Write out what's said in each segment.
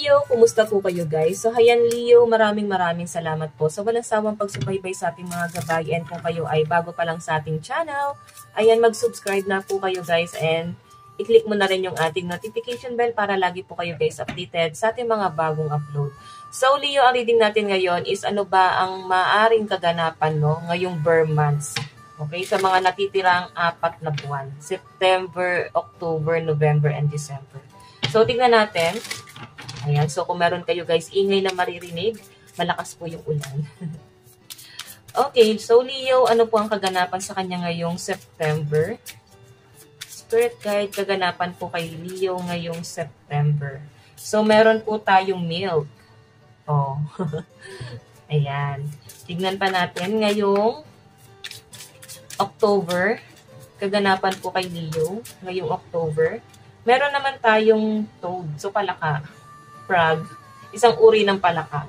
Leo, kumusta po kayo guys? So hayan Leo, maraming salamat po sa walang sawang pagsubaybay sa ating mga gabay, and kung kayo ay bago pa lang sa ating channel, ayan, mag-subscribe na po kayo guys, and i-click mo na rin yung ating notification bell para lagi po kayo guys updated sa ating mga bagong upload. So Leo, ang reading natin ngayon is ano ba ang maaring kaganapan ngayong Burr months. Okay, sa mga natitirang 4 na buwan, September, October, November, and December. So tingnan natin. Ayan, so kung meron kayo guys ingay na maririnig, malakas po yung ulan. Okay, so Leo, ano po ang kaganapan sa kanya ngayong September? Spirit guide, kaganapan po kay Leo ngayong September. So meron po tayong milk. Oh. Ayan. Tignan pa natin ngayong October, kaganapan po kay Leo ngayong October. Meron naman tayong toad, so palaka. Frog, isang uri ng palaka.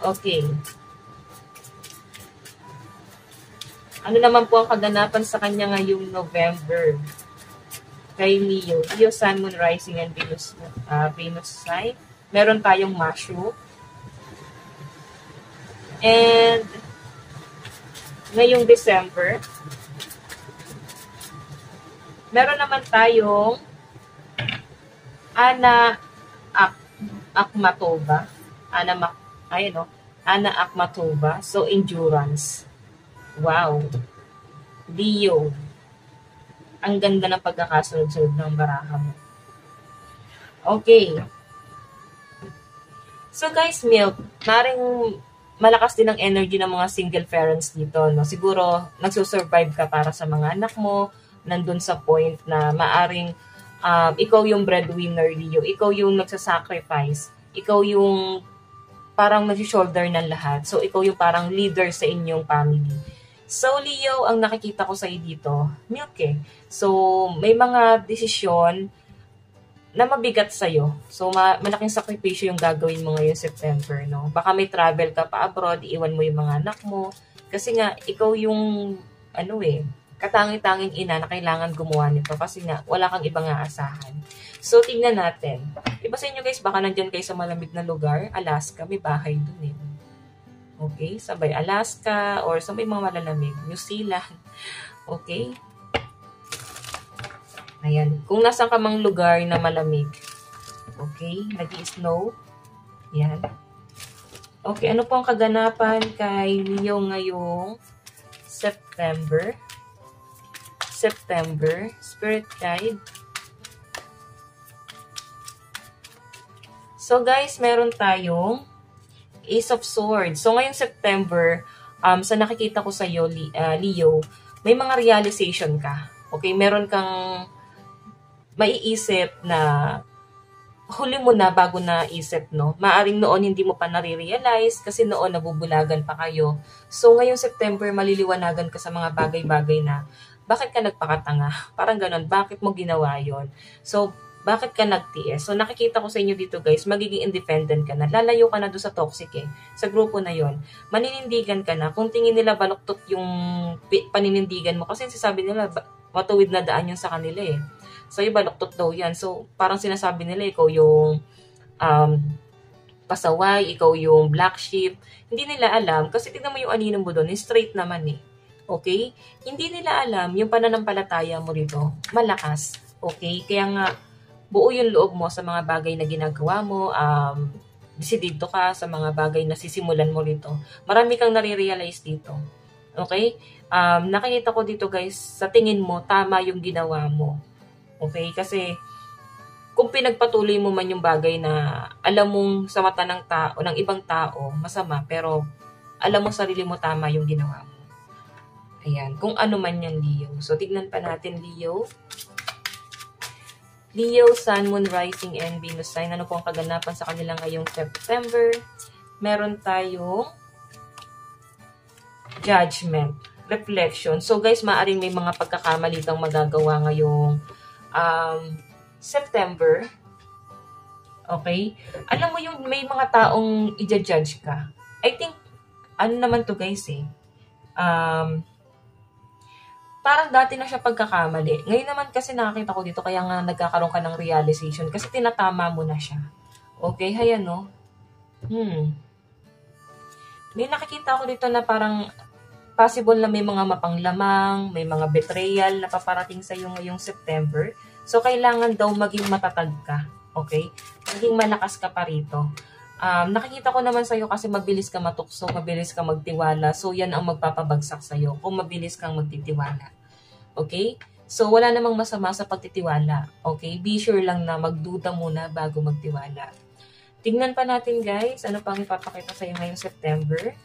Okay. Ano naman po ang kaganapan sa kanya ngayong November? Kay Leo, Leo, Sun, Moon, Rising, and Venus sign. Meron tayong mushroom. And ngayong December, meron naman tayong Akmatoba. Ana Akmatoba. So, endurance. Wow. Leo. Ang ganda ng pagkakasunod-sunod ng baraha mo. Okay. So, guys, milk. Maring malakas din ang energy ng mga single parents dito. No? Siguro, nagsusurvive ka para sa mga anak mo. Nandun sa point na maaring ikaw yung breadwinner, Leo. Ikaw yung nagsasacrifice. Ikaw yung parang nag-shoulder ng lahat. So, ikaw yung parang leader sa inyong family. So, Leo, ang nakikita ko sa'yo dito, milk eh. So, may mga desisyon na mabigat sa'yo. So, malaking sakripisyo yung gagawin mo ngayong September, no? Baka may travel ka pa abroad, iwan mo yung mga anak mo. Kasi nga, ikaw yung, katanging-tanging ina na kailangan gumawa nito kasi nga wala kang ibang aasahan. So, tingnan natin. Iba sa inyo guys, baka nandyan kayo sa malamig na lugar, Alaska, may bahay dun eh. Okay, sabay Alaska or sa may mga malalamig, New Zealand. Okay? Ayan, kung nasa ka mang lugar na malamig. Okay, nag-i-snow. Ayan. Okay, ano po ang kaganapan kay Leo ngayong September, Spirit Guide. So guys, meron tayong Ace of Swords. So ngayong September, sa nakikita ko sa iyo, Leo, may mga realization ka. Okay, meron kang maiisip na huli mo na bago na isip, no? Maaring noon hindi mo pa nare-realize kasi noon nabubulagan pa kayo. So ngayong September, maliliwanagan ka sa mga bagay-bagay na bakit ka nagpakatanga? Parang ganon, bakit mo ginawa yon? So, bakit ka nagtiis? So, nakikita ko sa inyo dito guys, magiging independent ka na. Lalayo ka na doon sa toxic eh. Sa grupo na yon. Maninindigan ka na. Kung tingin nila baluktot yung paninindigan mo, kasi sasabi nila, matuwid na daan yun sa kanila eh. So, yung baluktot daw yan. So, parang sinasabi nila, ikaw yung pasaway, ikaw yung black sheep. Hindi nila alam, kasi tignan mo yung anino mo doon, straight naman eh. Okay? Hindi nila alam yung pananampalataya mo rito. Malakas. Okay? Kaya nga, buo yung loob mo sa mga bagay na ginagawa mo. Desidido ka sa mga bagay na sisimulan mo rito. Marami kang nare-realize dito. Okay? Nakikita ko dito guys, sa tingin mo, tama yung ginawa mo. Okay? Kasi, kung pinagpatuloy mo man yung bagay na alam mong sa mata ng tao, ng ibang tao, masama, pero alam mo sarili mo tama yung ginawa mo. Ayan, kung ano man yan, Leo. So, tignan pa natin, Leo. Leo, Sun, Moon, Rising, and Venus sign. Ano po ang kaganapan sa kanila ngayong September? Meron tayong Judgment, Reflection. So, guys, maaaring may mga pagkakamali kang magagawa ngayong September. Okay? Alam mo yung may mga taong i-judge ka. I think, ano naman to guys eh. Parang dati na siya pagkakamali. Ngayon naman kasi nakakita ko dito, kaya nga nagkakaroon ka ng realization kasi tinatama mo na siya. Okay, hayan, no? May nakikita ako dito na parang possible na may mga mapanglamang, may mga betrayal na paparating sa iyo ngayong September. So, kailangan daw maging matatag ka. Okay? Maging malakas ka pa rito. Nakikita ko naman sa'yo kasi mabilis ka matukso, mabilis ka magtiwala. So, yan ang magpapabagsak sa'yo kung mabilis kang magtitiwala. Okay? So, wala namang masama sa pagtitiwala. Okay? Be sure lang na magduda muna bago magtiwala. Tingnan pa natin guys, ano pang ipapakita sa'yo ngayong September.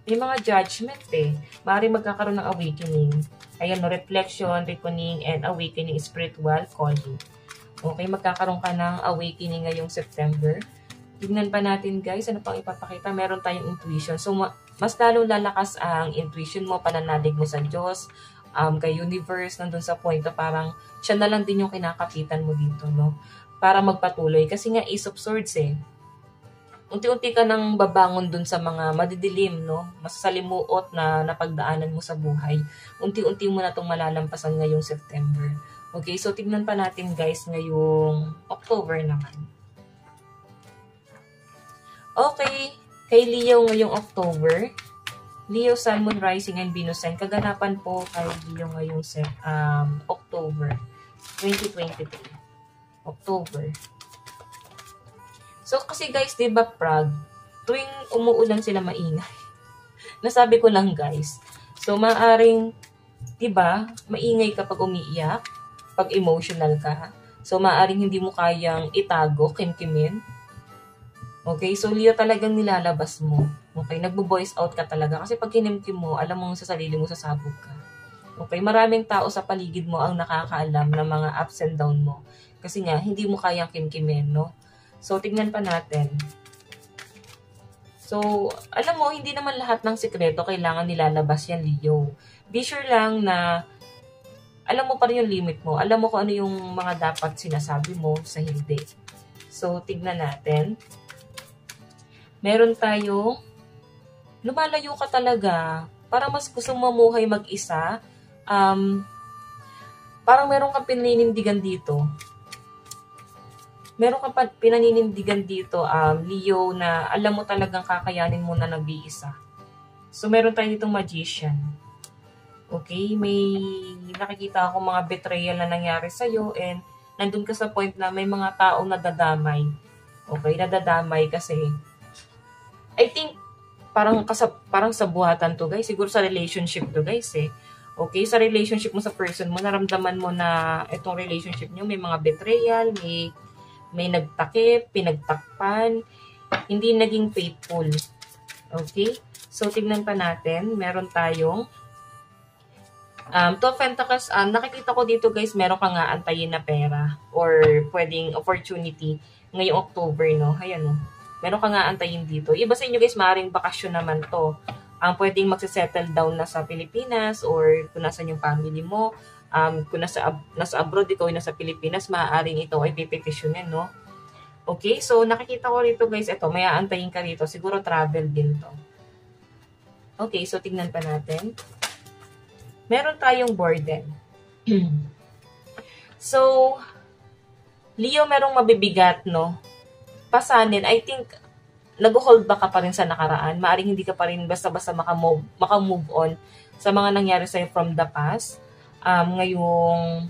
May mga judgment eh. Maaaring magkakaroon ng awakening. Ayan, no, reflection, reckoning, and awakening spiritual calling. Okay, magkakaroon ka ng awakening ngayong September. Tignan pa natin guys, ano pang ipapakita? Meron tayong intuition. So, mas lalo lalakas ang intuition mo, pananalig mo sa Diyos, kay universe, nandun sa point na parang siya na lang din yung kinakapitan mo dito, no? Para magpatuloy. Kasi nga, Ace of Swords eh. Unti-unti ka nang babangon dun sa mga madidilim, no? Masasalimuot na napagdaanan mo sa buhay. Unti-unti mo na itong malalampasan ngayong September. Okay, so tignan pa natin guys ngayong October naman. Okay, kay Leo ngayong October. Leo, Sun, Moon, Rising, and Venus sign. Kaganapan po kay Leo ngayong October 2023. October. So, kasi guys, diba, Prague, tuwing umuulan sila maingay. Nasabi ko lang, guys. So, maaring, diba, maingay kapag umiiyak, pag emotional ka. So, maaring hindi mo kayang itago, kimkimin. Okay? So, Leo, talagang nilalabas mo. Okay? Nagbo-voice out ka talaga. Kasi pag kinimkim mo, alam mo sa sarili mo, sasabog ka. Okay? Maraming tao sa paligid mo ang nakakaalam ng mga ups and down mo. Kasi nga, hindi mo kayang kimkimin, no? So, tignan pa natin. So, alam mo, hindi naman lahat ng sikreto kailangan nilalabas yan, Leo. Be sure lang na alam mo pa rin yung limit mo. Alam mo kung ano yung mga dapat sinasabi mo sa hindi. So, tignan natin. Meron tayo, lumalayo ka talaga. Para mas gusto mo mamuhay mag-isa. Parang meron kang pininindigan dito. Meron ka pa pinaninindigan dito, Leo, na alam mo talagang kakayanin mo na nag-iisa. So, meron tayo ditong magician. Okay? May nakikita ako mga betrayal na nangyari sa'yo and nandun ka sa point na may mga taong nadadamay. Okay? Nadadamay kasi I think parang sa buhatan to, guys. Siguro sa relationship to, guys, eh. Okay? Sa relationship mo sa person mo, naramdaman mo na itong relationship nyo, may mga betrayal, may nagtakip, pinagtakpan, hindi naging faithful. Okay? So, tignan pa natin. Meron tayong 2 of Pentacles. Nakikita ko dito guys, meron ka nga antayin na pera or pwedeng opportunity ngayong October, no? Ayan, no? Meron ka nga antayin dito. Iba sa inyo guys, maaaring bakasyon naman to. Pwedeng magsisettle down na sa Pilipinas or kung nasan yung family mo. Kung nasa abroad, ikaw ay nasa Pilipinas, maaaring ito ay pipetisyonin, no? Okay, so nakikita ko rito guys, ito, may aantayin ka rito. Siguro travel din to. Okay, so tignan pa natin. Meron tayong burden. So, Leo, merong mabibigat, no? Pasanin, I think, nag-hold back ka pa rin sa nakaraan. Maaaring hindi ka pa rin basta-basta makamove on sa mga nangyari sa'yo from the past. Ngayong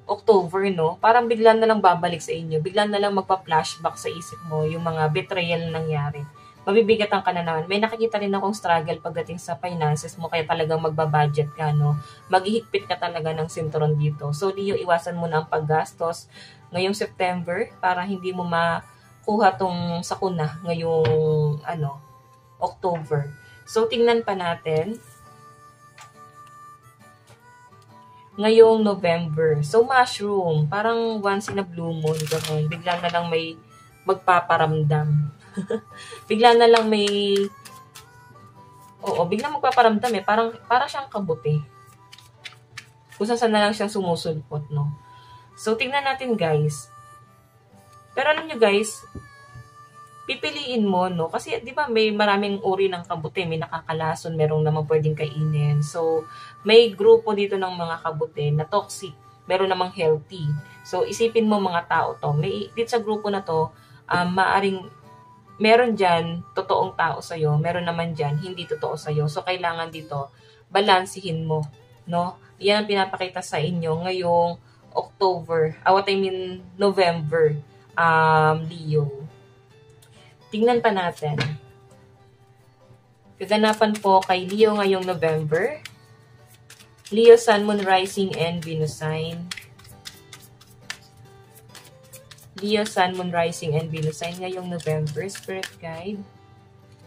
October, no? Parang bigla na lang babalik sa inyo. Bigla na lang magpa-flashback sa isip mo yung mga betrayal na nangyari. Mabibigatan ka na naman. May nakikita rin akong struggle pagdating sa finances mo, kaya talagang magbabudget ka, no? Maghihigpit ka talaga ng sinturon dito. So, Leo, iwasan mo na ang paggastos ngayong September para hindi mo makuha tong sakuna ngayong, October. So, tingnan pa natin. Ngayong November. So, mushroom. Parang once in a blue moon. Ganun. Bigla na lang may magpaparamdam. Bigla na lang may... Oo, bigla magpaparamdam eh. Parang siyang kabuti. Kung saan na lang siyang sumusulpot, no? So, tingnan natin, guys. Pero alam nyo, guys, pipiliin mo, no? Kasi, di ba, may maraming uri ng kabuti. May nakakalason, merong naman pwedeng kainin. So, may grupo dito ng mga kabuti na toxic. Meron namang healthy. So, isipin mo mga tao to. May, dito sa grupo na to, maaring meron dyan totoong tao sa'yo, meron naman dyan hindi totoo sa'yo. So, kailangan dito, balansihin mo, no? Yan ang pinapakita sa inyo ngayong November, Leo. Tingnan pa natin. Kaganapan po kay Leo ngayong November. Leo, Sun, Moon, Rising, and Venus sign. Leo, Sun, Moon, Rising, and Venus sign ngayong November. Spirit guide.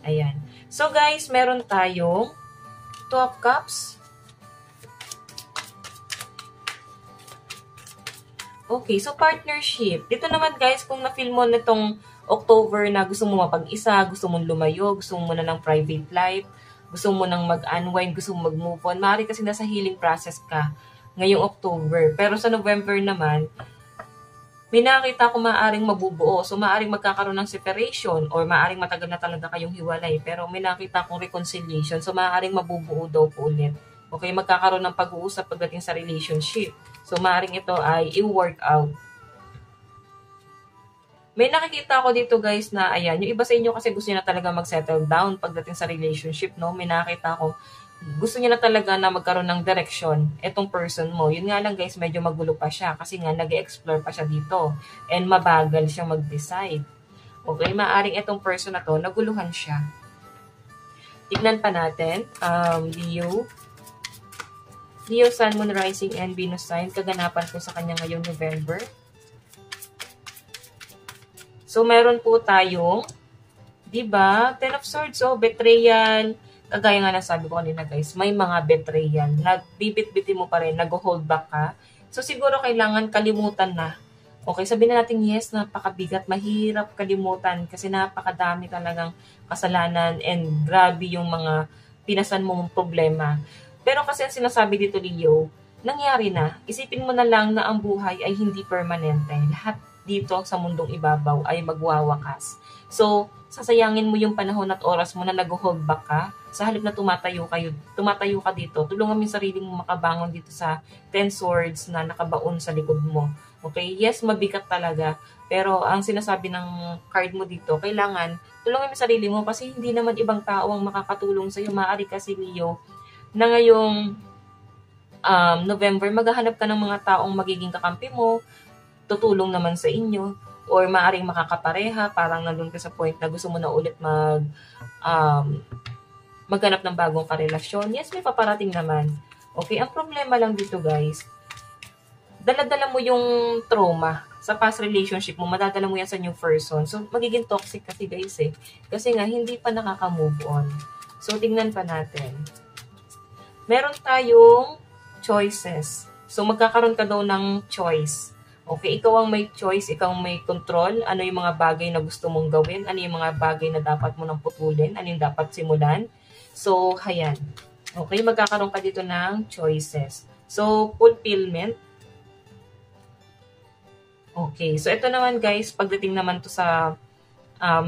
Ayan. So guys, meron tayong 2 cups. Okay, so partnership. Dito naman guys, kung na-feel mo nitong October na gusto mo mapag-isa, gusto mong lumayo, gusto mo na ng private life, gusto mo nang mag-unwind, gusto mo mag-move on, maaari kasi nasa healing process ka ngayong October. Pero sa November naman, may nakita ko maaaring mabubuo. So, maaaring magkakaroon ng separation or maaaring matagal na talaga kayong hiwalay. Pero may nakita kong reconciliation. So, maaaring mabubuo daw po ulit. Okay, magkakaroon ng pag-uusap pagdating sa relationship. So, maaaring ito ay i-work out. May nakikita ako dito guys na, ayan, yung iba sa inyo kasi gusto niya na talaga mag-settle down pagdating sa relationship, no? May nakita ako, gusto niya na talaga na magkaroon ng direction etong person mo. Yun nga lang guys, medyo magulo pa siya kasi nga nag-explore pa siya dito and mabagal siyang mag-decide. Okay, maaring etong person na to, naguluhan siya. Tignan pa natin, Leo, Sun, Moon, Rising, and Venus sign, kaganapan po sa kanya ngayong November. So, meron po tayong, diba, 10 of Swords, so, betrayal. Kagaya nga nasabi ko kanina guys, may mga betrayal. Nagbibit-bitin mo pa rin, nag-hold back ka. So siguro kailangan kalimutan na. Okay, sabihin na natin yes, napakabigat, mahirap kalimutan kasi napakadami talagang kasalanan and grabe yung mga pinasan mong problema. Pero kasi ang sinasabi dito Leo, nangyari na. Isipin mo na lang na ang buhay ay hindi permanente. Lahat dito sa mundong ibabaw ay magwawakas. So, sasayangin mo yung panahon at oras mo na nag-hold back ka. Sa halip na tumatayo ka dito, tulungan mo yung sarili mo makabangon dito sa 10 swords na nakabaon sa likod mo. Okay? Yes, mabigat talaga. Pero ang sinasabi ng card mo dito, kailangan tulungan mo yung sarili mo kasi hindi naman ibang tao ang makakatulong sa'yo. Maaari kasi Leo, na ngayong November, maghahanap ka ng mga taong magiging kakampi mo, tutulong naman sa inyo, or maaring makakapareha, parang nandun ka sa point na gusto mo na ulit maghanap ng bagong karelasyon. Yes, may paparating naman. Okay, ang problema lang dito guys, dala-dala mo yung trauma sa past relationship mo, madadala mo yan sa new person. So, magiging toxic kasi guys eh. Kasi nga, hindi pa nakaka-move on. So, tingnan pa natin. Meron tayong choices. So, magkakaroon ka daw ng choice. Okay, ikaw ang may choice, ikaw ang may control, ano yung mga bagay na gusto mong gawin, ano yung mga bagay na dapat mo nang putulin, ano yung dapat simulan. So, hayan. Okay, magkakaroon ka dito ng choices. So, fulfillment. Okay, so ito naman guys, pagdating naman to sa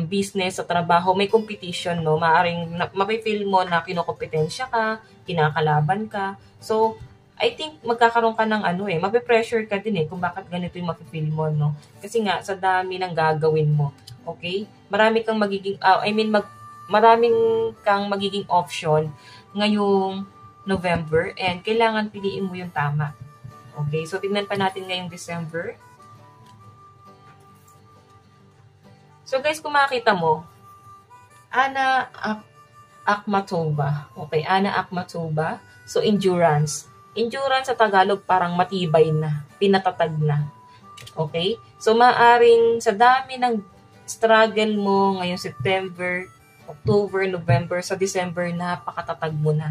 business, sa trabaho, may competition, no? Maaring mapifeel mo na kinokompetensya ka, kinakalaban ka. So, I think magkakaroon ka ng mape-pressure ka din kung bakit ganito yung mafe-feel mo, no? Kasi nga, sa dami ng gagawin mo, okay? Maraming kang magiging option ngayong November and kailangan piliin mo yung tama. Okay? So, tignan pa natin ngayong December. So, guys, kung makita mo, Ana Akhmatova. Okay, Ana Akhmatova. So, endurance. Endurance sa Tagalog parang matibay na, pinatatag na. Okay? So, maaring sa dami ng struggle mo ngayong September, October, November, sa December, napakatatag mo na.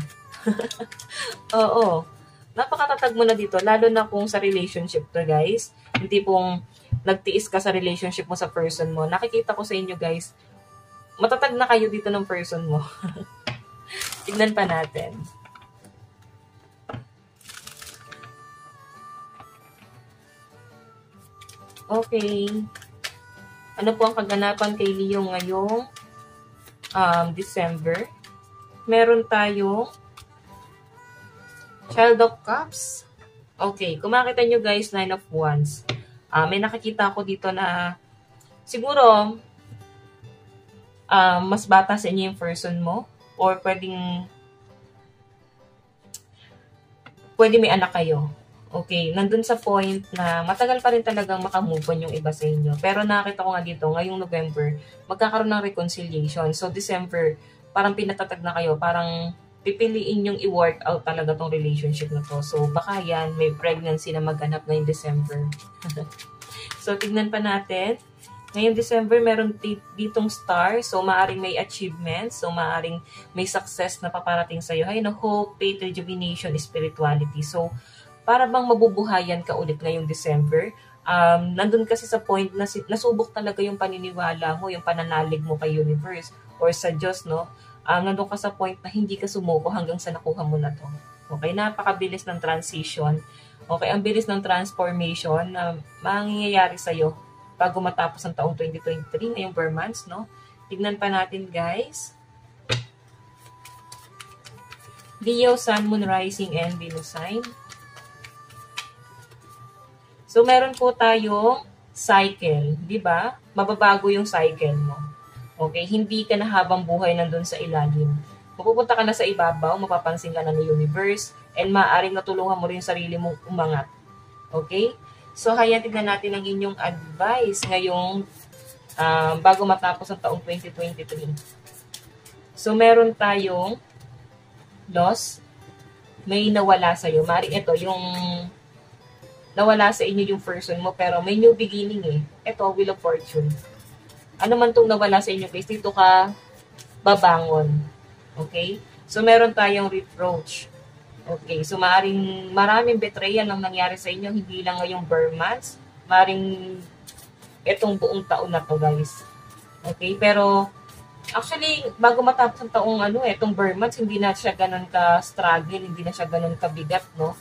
Oo. Napakatatag mo na dito, lalo na kung sa relationship to guys. Hindi pong nagtiis ka sa relationship mo sa person mo. Nakikita ko sa inyo guys, matatag na kayo dito ng person mo. Tignan pa natin. Okay. Ano po ang kaganapan kay Leo ngayong December? Meron tayong Child of Cups. Okay. Kung makita nyo guys, 9 of Wands. May nakikita ako dito na siguro, mas bata sa inyo yung person mo, or pwede may anak kayo. Okay, nandun sa point na matagal pa rin talagang makamove on yung iba sa inyo. Pero nakita ko nga dito, ngayong November, magkakaroon ng reconciliation. So, December, parang pinatatag na kayo, parang pipiliin yung i-work out talaga tong relationship na to. So, baka yan, may pregnancy na maghanap ngayong December. So, tignan pa natin. Ngayong December, meron ditong star. So, maaring may achievements. So, maaring may success na paparating sa'yo. Hay na hope, faith, rejuvenation, spirituality. So, para bang mabubuhayan ka ulit ngayong December. Nandun kasi sa point na nasubok talaga yung paniniwala mo, yung pananalig mo kay universe or sa Diyos, no? Nandun ka sa point na hindi ka sumuko hanggang sa nakuha mo na to. Okay, napakabilis ng transition. Okay, ang bilis ng transformation na mangyayari sa'yo bago matapos ang taong 2023, ngayong per months, no? Tignan pa natin, guys. Leo, Sun, Moon, Rising, and Venus sign. So, meron po tayong cycle, di ba? Mababago yung cycle mo. Okay? Hindi ka na habang buhay nandun sa ilalim. Mapupunta ka na sa ibabaw, mapapansin ka na ng universe, and maaaring natulungan mo rin yung sarili mong umangat. Okay? So, kaya tignan natin ang inyong advice ngayong bago matapos ang taong 2023. So, meron tayong loss. May nawala sa'yo. Mari, ito, yung nawala sa inyo yung person mo, pero may new beginning eh. Ito, Wheel of Fortune. Ano man itong nawala sa inyo, guys, dito ka babangon. Okay? So, meron tayong reproach. Okay? So, maraming betrayal ang nangyari sa inyo, hindi lang ngayong bare months, maring itong buong taon na to, guys. Okay? Pero, actually, bago matapos ang taong itong bare months, hindi na siya ganun ka-struggle, hindi na siya ganun kabigat, no?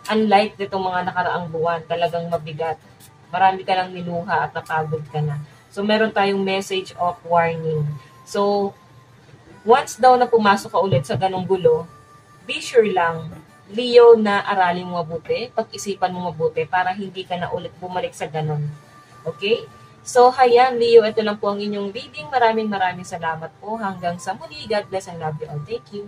Unlike ditong mga nakaraang buwan, talagang mabigat. Marami ka lang niluha at napagod ka na. So, meron tayong message of warning. So, once daw na pumasok ka ulit sa ganong gulo, be sure lang, Leo, na aralin mo mabuti, pag-isipan mo mabuti para hindi ka na ulit bumalik sa ganon. Okay? So, hayan, Leo, ito lang po ang inyong reading. Maraming salamat po. Hanggang sa muli. God bless and love you all. Thank you.